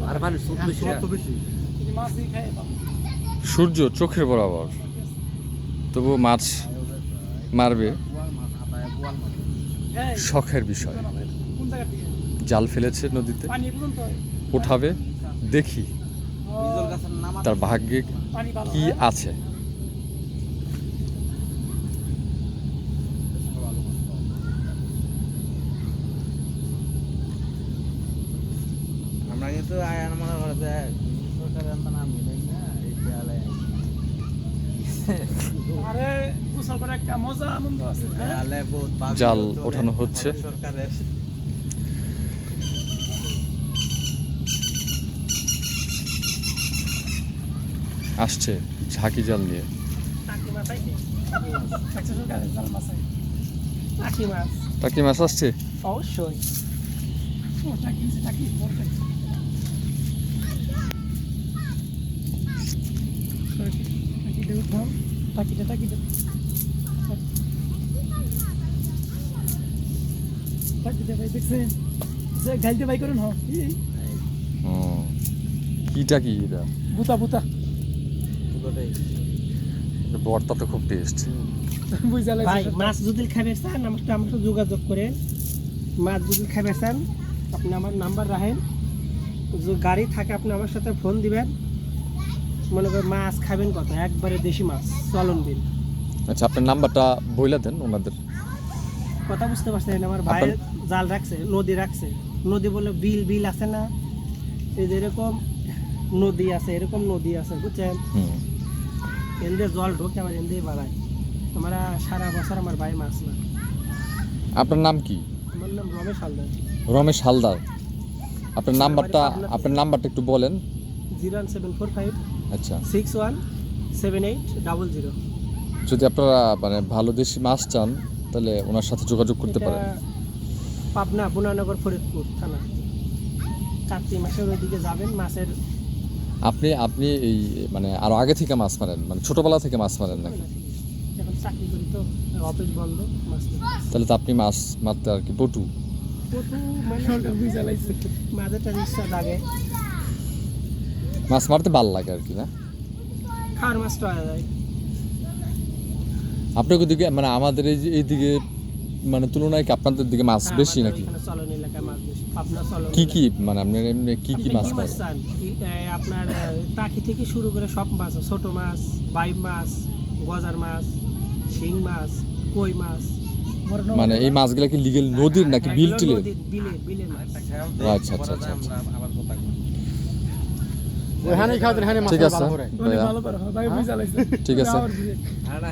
আর মানে বেশি সূর্য চোখের বরাবর, তবু মাছ মারবে শখের বিষয়। জাল ফেলেছে নদীতে, উঠাবে, দেখি তার ভাগ্যে কি আছে। আমরা কিন্তু মনে করে যে সরকারের নাম মিলাই না এই দেয়ালে আরে গোসল করে একটা মজা আনন্দ আছে। দেয়ালে বহুত জাল ওঠানো হচ্ছে। সরকারের আসছে ঝাঁকি জাল নিয়ে। টাকি মাছ আইছে, একটা সরকারের জাল মাছ আইছে। টাকি মাছ টাকি মাছ আসছে। অবশ্যই। ও টাকি টাকি বড় টাকি। টাকিটা উঠাও, টাকিটা টাকিটা ভাই দেখছেন যে গাইতে ভাই করেন হ্যাঁ কি টাকি এটা? বুতা বুতা পুরোটাই ভর্তা তো খুব টেস্ট। বুঝা ভাই মাছ যদি খাবে চান আমার সাথে যোগাযোগ করেন। মাছ যদি খাবে চান আপনি আমার নাম্বার রাখেন, যে গাড়ি থাকে আপনি আমার সাথে ফোন দিবেন। মনে করেন মাছ খাবেন কত, একবারে দেশি মাছ চলন বিল। আচ্ছা, আপনার নাম্বারটা বইলা দেন ওনাদের। কথা বুঝতে পারছেন? আমার ভাই জাল রাখছে, নদী রাখছে। নদী বলে বিল বিল আছে না, এই যে এরকম নদী আছে, এরকম নদী আছে বুঝছেন। এনদের জল ঢোকে আবার এনদের বাড়ায়। আমরা সারা বছর আমার ভাই মাছ না। আপনার নাম কি? আমার নাম রমেশ হালদার। রমেশ হালদার। আপনার নাম্বারটা একটু বলেন। 01745 আচ্ছা, 617800। যদি আপনারা মানে ভালো দেশি মাছ চান তাহলে ওনার সাথে যোগাযোগ করতে এটা পারেন। পাবনা বুনানগর ফরিদপুর থানা। কার্তিক মাসের ওইদিকে যাবেন মাছের। আপনি এই মানে আরো আগে থেকে মাছ মারেন, মানে ছোটবেলা থেকে মাছ মারেন নাকি? এখন চাকরি করি তো, অফিস বন্ধ, মাছ নেই। তাহলে তো আপনি মাছ মারতে আর কি পটু। প্রচুর মানে বুঝা লাগছে। মাঝে একটা ইচ্ছা লাগে, মাছ মারতে ভালো লাগে আর কি, না? খাওয়ার মাছটা হয়ে যায়। আপনাদের দিকে মানে আমাদের এইদিকে মানে তুলনায় কি আপনাদের দিকে মাছ হ্যাঁ, বেশি আমাদের নাকি? এখানে চলন এলাকায় মাছ বেশি। পাবনা চলন কি এলাকায়। মানে আপনার এমনি কি আপনি মাছ কি মাছ মারেন? চান? আপনার টাকি থেকে শুরু করে সব মাছ, ছোট মাছ, বাইম মাছ, গজার মাছ, শিং মাছ, কই মাছ। মানে এই মাছগুলা কি লিগেল নদীর নাকি বিল এগুলো টিলের? নদীর, বিলের মাছ। ও আচ্ছা আচ্ছা আচ্ছা আচ্ছা। আমরা আবার কথা বলি। ওখানে খাওয়া দেন, ঠিক আছে অনেক ভালো পারো ভাই, বুঝা লাগছে। ঠিক আছে। আর না